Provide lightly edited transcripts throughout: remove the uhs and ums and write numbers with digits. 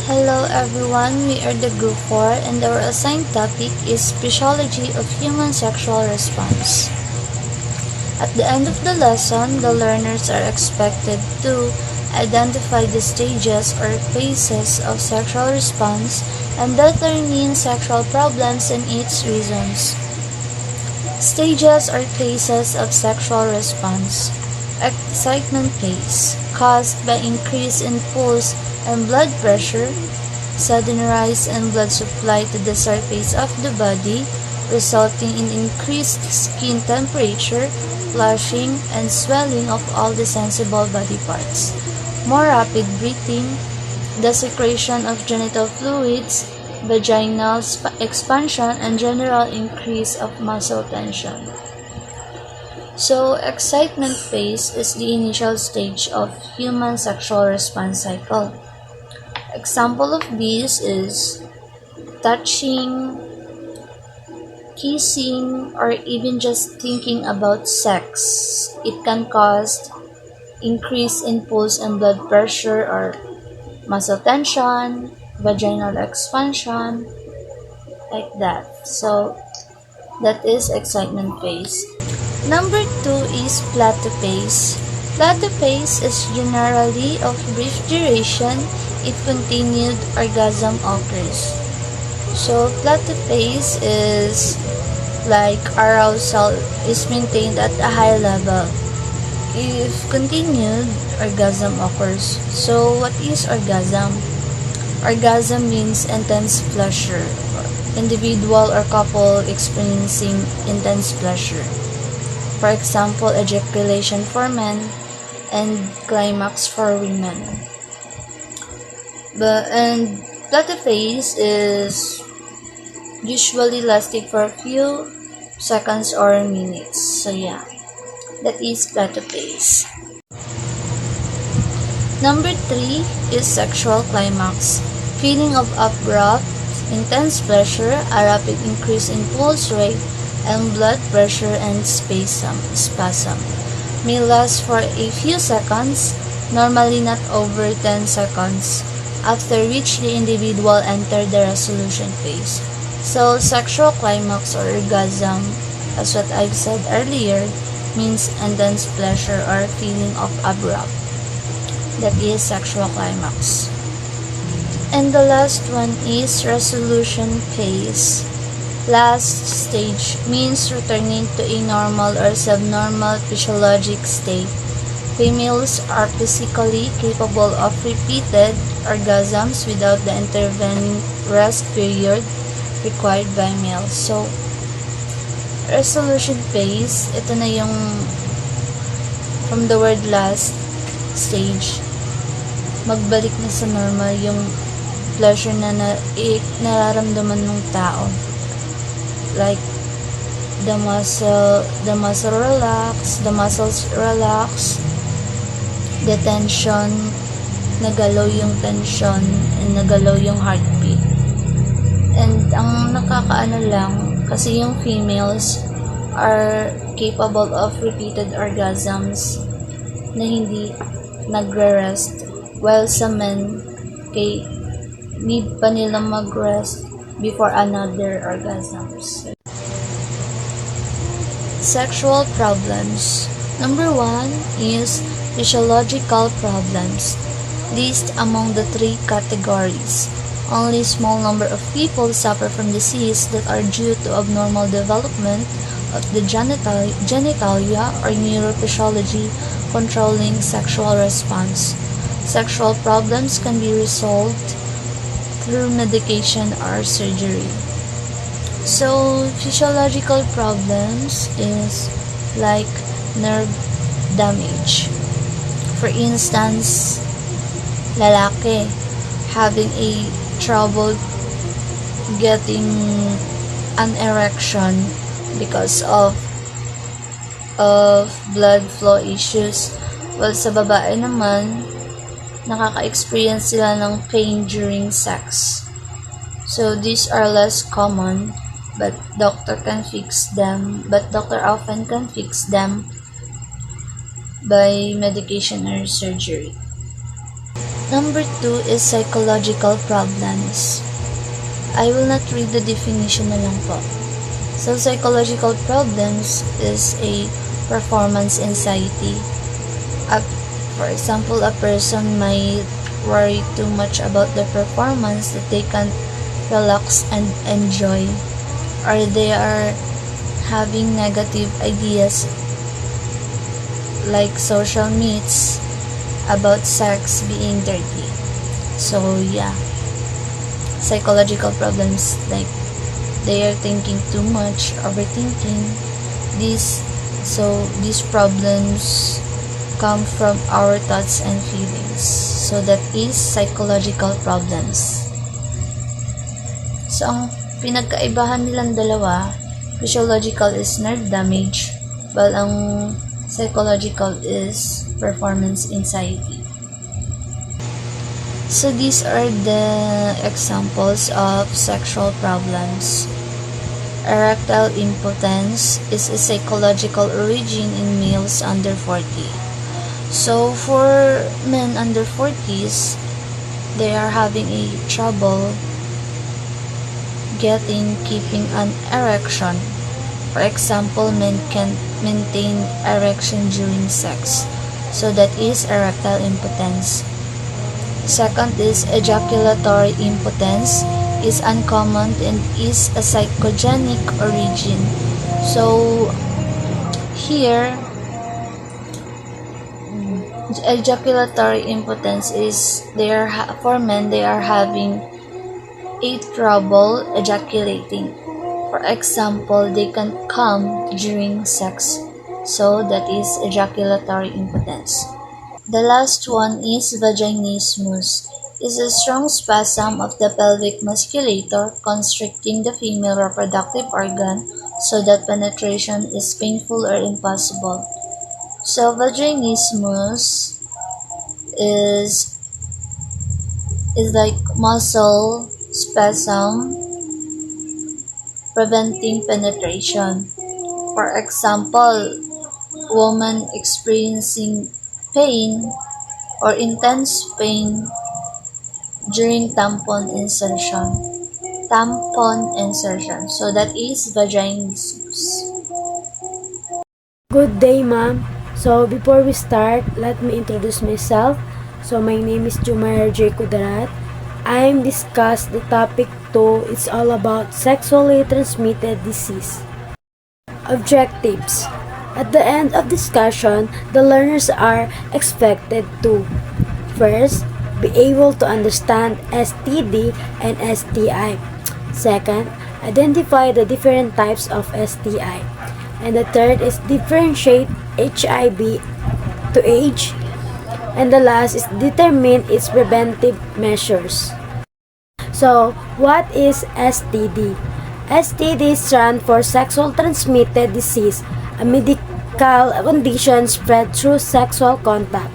Hello everyone, we are the group 4 and our assigned topic is physiology of human sexual response. At the end of the lesson, the learners are expected to identify the stages or phases of sexual response and determine sexual problems and its reasons. Stages or phases of sexual response. Excitement phase, caused by increase in pulse and blood pressure, sudden rise in blood supply to the surface of the body, resulting in increased skin temperature, flushing, and swelling of all the sensible body parts. More rapid breathing, the secretion of genital fluids, vaginal expansion, and general increase of muscle tension. So, excitement phase is the initial stage of human sexual response cycle. Example of these is touching, kissing, or even just thinking about sex. It can cause increase in pulse and blood pressure or muscle tension, vaginal expansion, like that. So, that is excitement phase. Number 2 is plateau phase. Plateau phase is generally of brief duration if continued orgasm occurs. So, plateau phase is like arousal is maintained at a high level if continued orgasm occurs. So, what is orgasm? Orgasm means intense pleasure, individual or couple experiencing intense pleasure. For example, ejaculation for men and climax for women. And plateau phase is usually lasting for a few seconds or minutes. So yeah, that is plateau phase. Number 3 is sexual climax. Feeling of abrupt, intense pleasure, a rapid increase in pulse rate, and blood pressure and spasm. May last for a few seconds, normally not over 10 seconds, after which the individual enter the resolution phase. So, sexual climax or orgasm, as what I've said earlier, means intense pleasure or feeling of abrupt. That is sexual climax. And the last one is resolution phase. Last stage means returning to a normal or subnormal physiologic state. Females are physically capable of repeated orgasms without the intervening rest period required by males. So, resolution phase, ito na yung from the word last stage, magbalik na sa normal yung pleasure na nararamdaman ng tao. Like the muscles relax, the tension, nagalaw yung tension, and nagalaw yung heartbeat. And ang nakakaano lang, kasi yung females are capable of repeated orgasms na hindi nagre-rest, while sa men, need pa nila mag-rest before another orgasms. Sexual problems. Number 1 is physiological problems. List among the 3 categories. Only small number of people suffer from disease that are due to abnormal development of the genitalia or neurophysiology controlling sexual response. Sexual problems can be resolved through medication or surgery. So, physiological problems is like nerve damage. For instance, lalaki having a trouble getting an erection because of blood flow issues. While sa babae naman, nakaka-experience sila ng pain during sex. So, these are less common, but doctor often can fix them by medication or surgery. Number 2 is psychological problems. I will not read the definition na lang po. So, psychological problems is a performance anxiety. For example, a person might worry too much about the performance that they can't relax and enjoy, or they are having negative ideas like social myths about sex being dirty. So yeah, psychological problems like they are thinking too much, overthinking. These problems come from our thoughts and feelings. So that is psychological problems. So ang pinagkaibahan nilang dalawa, physiological is nerve damage, while ang psychological is performance anxiety. So these are the examples of sexual problems. Erectile impotence is a psychological origin in males under 40. So for men under 40s, they are having a trouble keeping an erection. For example, men can maintain erection during sex. So that is erectile impotence. Second is ejaculatory impotence is uncommon and is a psychogenic origin. So here, ejaculatory impotence is for men they are having a trouble ejaculating. For example, they can come during sex. So that is ejaculatory impotence. The last one is vaginismus. Is a strong spasm of the pelvic musculature constricting the female reproductive organ so that penetration is painful or impossible. So vaginismus is like muscle spasm preventing penetration. For example, woman experiencing pain or intense pain during tampon insertion. So that is vaginismus. Good day, ma'am. So before we start, let me introduce myself. So my name is Jumair J. Kudarat. I'm discuss the topic 2. It's all about sexually transmitted disease. Objectives. At the end of discussion, the learners are expected to first, be able to understand STD and STI. Second, identify the different types of STI. And the third is differentiate HIV to age. And the last is determine its preventive measures. So, what is STD? STD stands for sexual transmitted disease, a medical condition spread through sexual contact.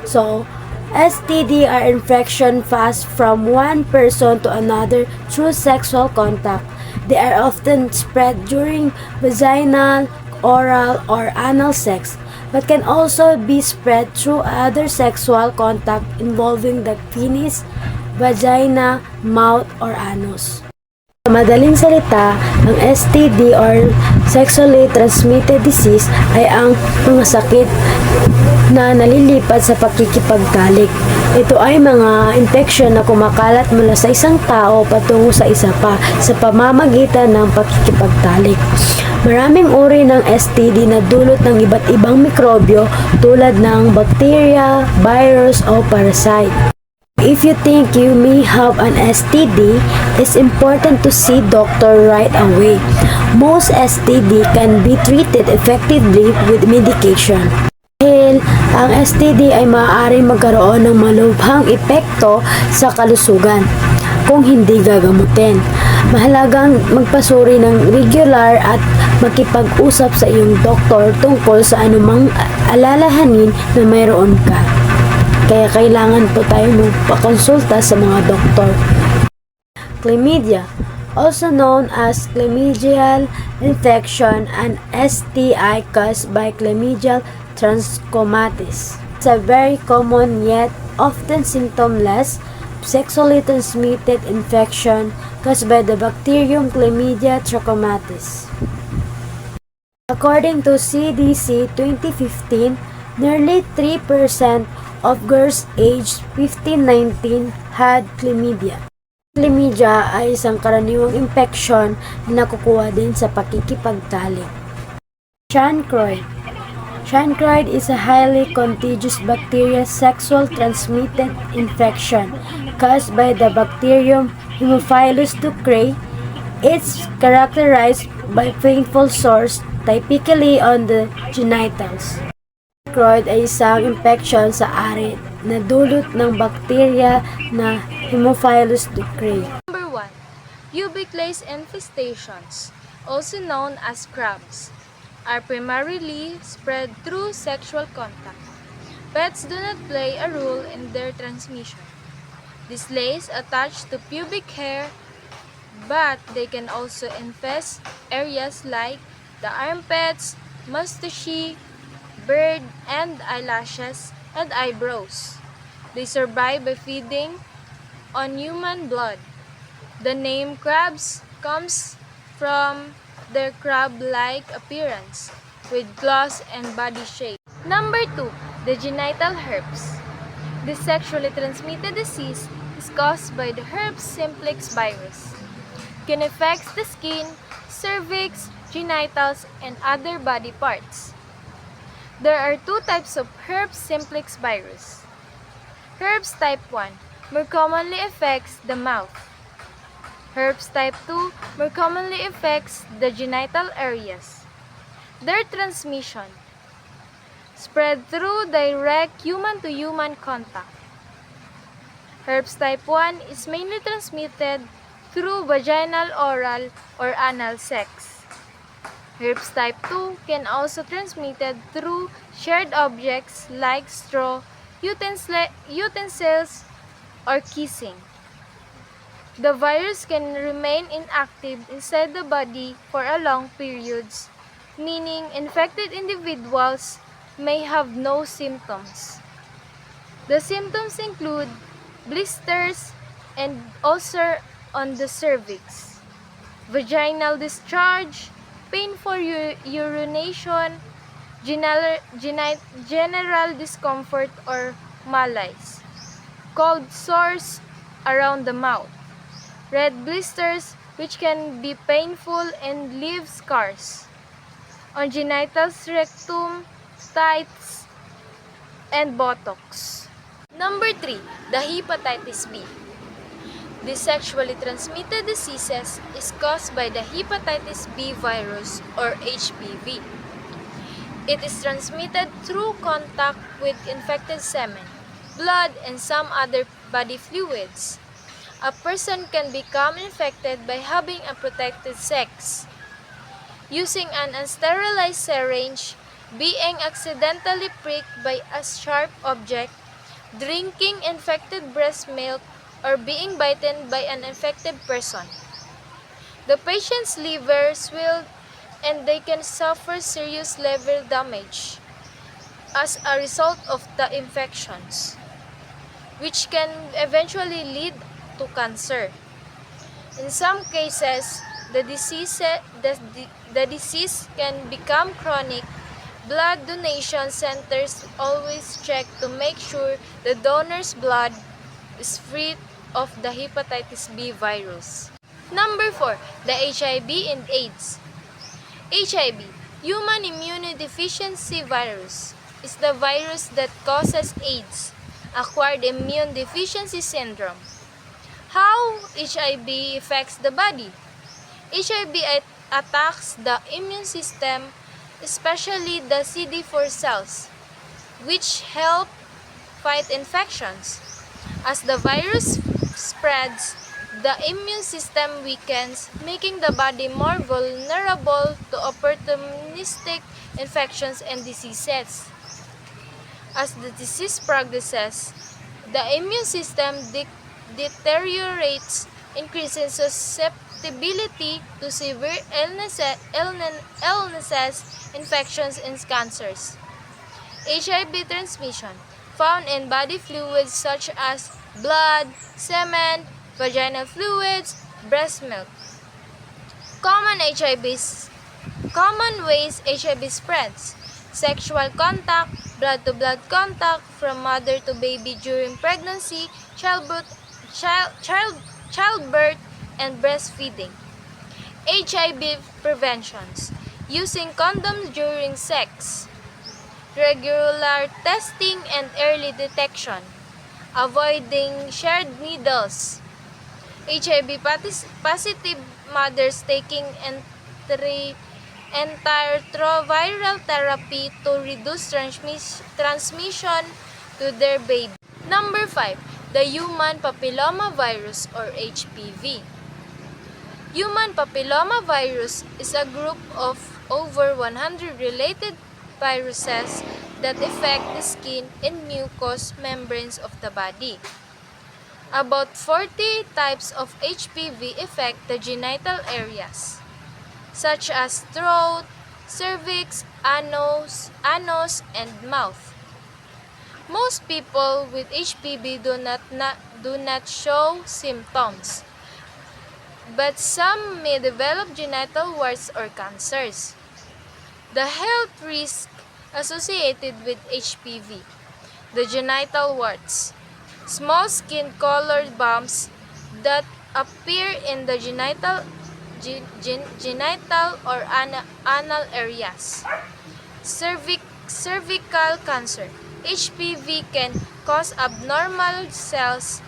So, STD are infection passed from one person to another through sexual contact. They are often spread during vaginal, oral, or anal sex, but can also be spread through other sexual contact involving the penis, vagina, mouth, or anus. Sa madaling salita, ang STD or sexually transmitted disease ay ang mga sakit na nalilipat sa pakikipagtalik. Ito ay mga infeksyon na kumakalat mula sa isang tao patungo sa isa pa sa pamamagitan ng pakikipagtalik. Maraming uri ng STD na dulot ng iba't ibang mikrobyo tulad ng bacteria, virus o parasite. If you think you may have an STD, it's important to see doctor right away. Most STD can be treated effectively with medication. Dahil ang STD ay maaaring magkaroon ng malubhang epekto sa kalusugan kung hindi gagamutin. Mahalagang magpasuri ng regular at makipag-usap sa iyong doktor tungkol sa anumang alalahanin na mayroon ka. Kaya kailangan po tayo magpakonsulta sa mga doktor. Chlamydia, also known as chlamydial infection, an STI caused by chlamydial trachomatis. It's a very common yet often symptomless sexually transmitted infection caused by the bacterium Chlamydia trachomatis. According to CDC 2015, nearly 3% of girls aged 15-19 had chlamydia. Chlamydia ay isang karaniwang infeksyon na nakukuha din sa pakikipagtalik. Chancroid. Chancroid is a highly contagious bacterial sexual transmitted infection caused by the bacterium Haemophilus ducreyi. It's characterized by painful sores, typically on the genitals. Chancroid ay isang infeksyon sa ari na dulot ng bakterya na Haemophilus ducreyi. Number 1. Pubic lace infestations, also known as crabs, are primarily spread through sexual contact. Pets do not play a role in their transmission. This lace attached to pubic hair, but they can also infest areas like the armpits, mustache, beard, and eyelashes and eyebrows. They survive by feeding on human blood. The name crabs comes from their crab-like appearance with claws and body shape. Number 2. The genital herpes. This sexually transmitted disease is caused by the herpes simplex virus. It can affect the skin, cervix, genitals, and other body parts. There are two types of herpes simplex virus. Herpes type 1 more commonly affects the mouth. Herpes type 2 more commonly affects the genital areas. Their transmission spread through direct human-to-human contact. Herpes type 1 is mainly transmitted through vaginal, oral, or anal sex. Herpes type 2 can also be transmitted through shared objects like straw, utensils, or kissing. The virus can remain inactive inside the body for a long periods, meaning infected individuals may have no symptoms. The symptoms include blisters and ulcer on the cervix, vaginal discharge, painful urination, general discomfort or malaise, cold sores around the mouth, red blisters which can be painful and leave scars on genitals, rectum, tights, and buttocks. Number 3. The hepatitis B. This sexually transmitted diseases is caused by the hepatitis B virus or HBV. It is transmitted through contact with infected semen, blood, and some other body fluids. A person can become infected by having unprotected sex, using an unsterilized syringe, being accidentally pricked by a sharp object, drinking infected breast milk, or being bitten by an infected person. The patient's liver swelled and they can suffer serious liver damage as a result of the infections, which can eventually lead to cancer. In some cases, the disease can become chronic. Blood donation centers always check to make sure the donor's blood is free of the hepatitis B virus. Number 4. The HIV and AIDS. HIV, human immunodeficiency virus, is the virus that causes AIDS, acquired immune deficiency syndrome. How HIV affects the body? HIV attacks the immune system, especially the CD4 cells, which help fight infections. As the virus spreads, the immune system weakens, making the body more vulnerable to opportunistic infections and diseases. As the disease progresses, the immune system deteriorates, increasing susceptibility to severe illnesses, infections, and cancers. HIV transmission. found in body fluids such as blood, semen, vaginal fluids, breast milk. Common ways HIV spreads: sexual contact, blood-to-blood contact from mother to baby during pregnancy, childbirth, and breastfeeding. HIV preventions: using condoms during sex, regular testing and early detection, avoiding shared needles. HIV positive mothers taking antiretroviral therapy to reduce transmission to their baby. Number 5, the human papilloma virus or HPV. Human papilloma virus is a group of over 100 related viruses that affect the skin and mucous membranes of the body. About 40 types of HPV affect the genital areas, such as throat, cervix, anus, and mouth. Most people with HPV do not show symptoms, but some may develop genital warts or cancers. The health risk associated with HPV: the genital warts, small skin-colored bumps that appear in the genital or anal areas. Cervical cancer. HPV can cause abnormal cells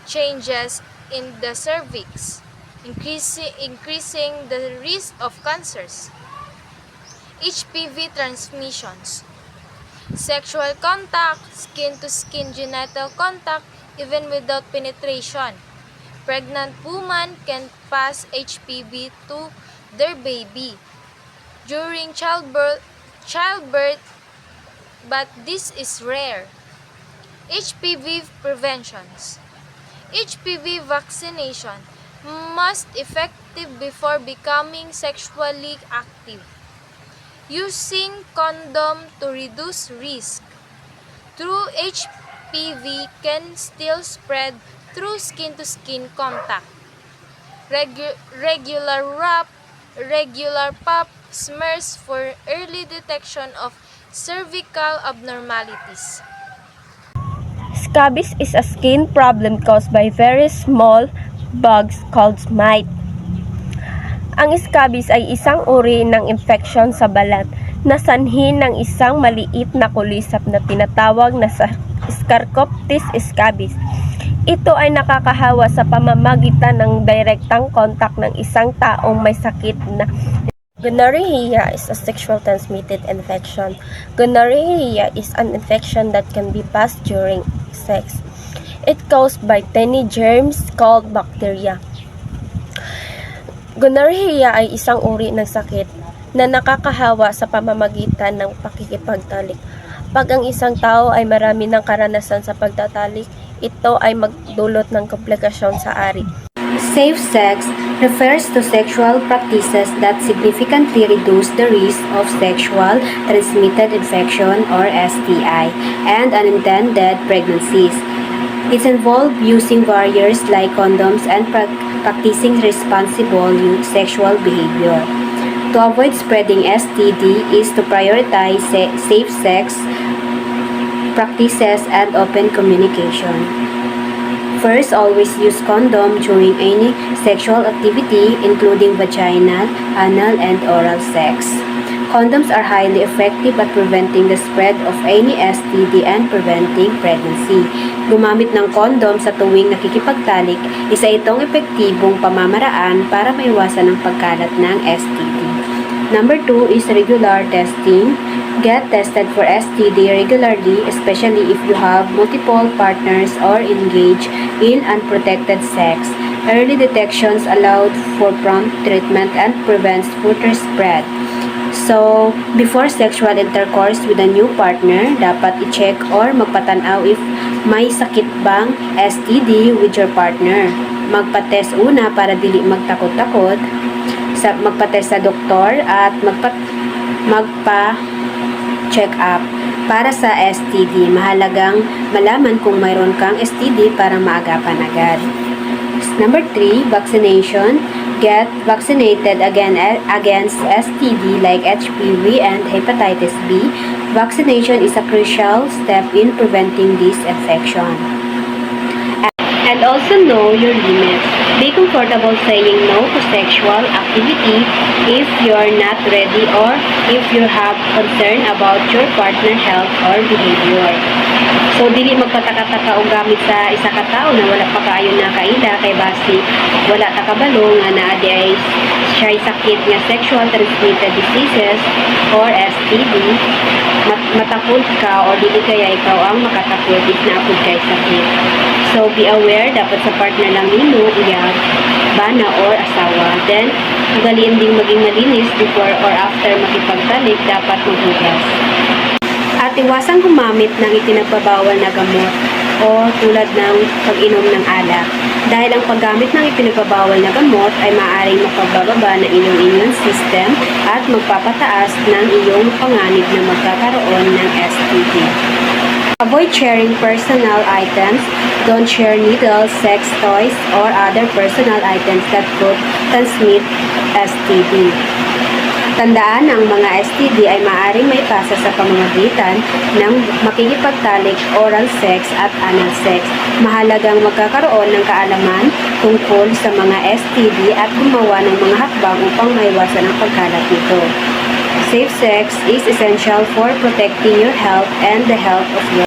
changes in the cervix, increasing the risk of cancers. HPV transmissions. Sexual contact, skin-to-skin genital contact, even without penetration. Pregnant women can pass HPV to their baby during childbirth, but this is rare. HPV preventions. HPV vaccination must effective before becoming sexually active. Using condom to reduce risk. True HPV can still spread through skin-to-skin contact. Regular pap smears for early detection of cervical abnormalities. Scabies is a skin problem caused by very small bugs called mites. Ang scabies ay isang uri ng infeksyon sa balat na sanhi ng isang maliit na kulisap na tinatawag na Scariocoptes scabies. Ito ay nakakahawa sa pamamagitan ng direktang kontak ng isang taong may sakit na gonorrhea is a sexual transmitted infection. Gonorrhea is an infection that can be passed during sex. It's caused by tiny germs called bacteria. Gonorrhea ay isang uri ng sakit na nakakahawa sa pamamagitan ng pakikipagtalik. Pag ang isang tao ay marami ng karanasan sa pagtatalik, ito ay magdulot ng komplikasyon sa ari. Safe sex refers to sexual practices that significantly reduce the risk of sexual transmitted infection or STI and unintended pregnancies. It involves using barriers like condoms and practicing responsible sexual behavior. To avoid spreading STD is to prioritize safe sex practices and open communication. First, always use condom during any sexual activity, including vaginal, anal, and oral sex. Condoms are highly effective at preventing the spread of any STD and preventing pregnancy. Gumamit ng condom sa tuwing nakikipagtalik, isa itong epektibong pamamaraan para maiwasan ang pagkalat ng STD. Number 2 is regular testing. Get tested for STD regularly, especially if you have multiple partners or engage in unprotected sex. Early detections allowed for prompt treatment and prevents further spread. So, before sexual intercourse with a new partner, dapat i-check or magpatanaw if may sakit bang STD with your partner. Magpa-test una para dili magtakot-takot. Magpa-test sa doktor at magpa-check up. Para sa STD, mahalagang malaman kung mayroon kang STD para maagapan agad. Number 3, vaccination. Get vaccinated against STD like HPV and hepatitis B. Vaccination is a crucial step in preventing this infection. And also know your limits. Be comfortable saying no to sexual activity if you're not ready or if you have concern about your partner health or behavior. So, dili magpataka-taka o gamit sa isa ka tao na wala pa kaayo na kaila kay basi wala ta kabalo nga naa di ay siya'y sakit nga sexual transmitted diseases or STD. Matakot ka o dili kaya ikaw ang makatakot if naapod kay sakit. So, be aware, dapat sa partner lang nino, uyab, bana or asawa. Then, ugaliin ding maging malinis before or after makipagtalik, dapat maghugas. At iwasang gumamit ng ipinagbabawal na gamot o tulad ng pag-inom ng alak. Dahil ang paggamit ng ipinagbabawal na gamot ay maaaring mapagbababa ng iyong immune system at magpapataas ng iyong panganib na magkakaroon ng STD. Avoid sharing personal items. Don't share needles, sex toys, or other personal items that could transmit STD. Tandaan ang mga STD ay maaaring may pasa sa pamamagitan ng makikipagtalik, oral sex at anal sex. Mahalagang magkakaroon ng kaalaman tungkol sa mga STD at gumawa ng mga hakbang upang maiwasan ang pagkalat nito. Safe sex is essential for protecting your health and the health of your